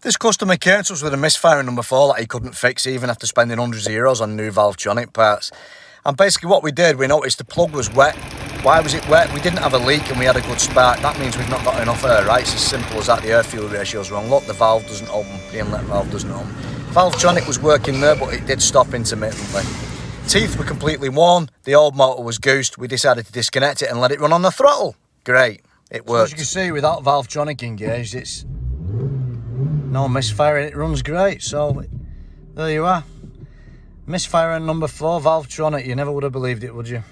This customer came to us with a misfiring number 4 that he couldn't fix even after spending hundreds of euros on new Valvetronic parts. And basically what we did, we noticed the plug was wet. Why was it wet? We didn't have a leak and we had a good spark. That means we've not got enough air, right? It's as simple as that. The air-fuel ratio's wrong. Look, the valve doesn't open. The inlet valve doesn't open. Valvetronic was working there, but it did stop intermittently. Teeth were completely worn. The old motor was goosed. We decided to disconnect it and let it run on the throttle. Great. It worked. So as you can see, without Valvetronic engaged, it's no misfiring. It runs great. So there you are. Misfiring number 4 Valvetronic. You never would have believed it, would you?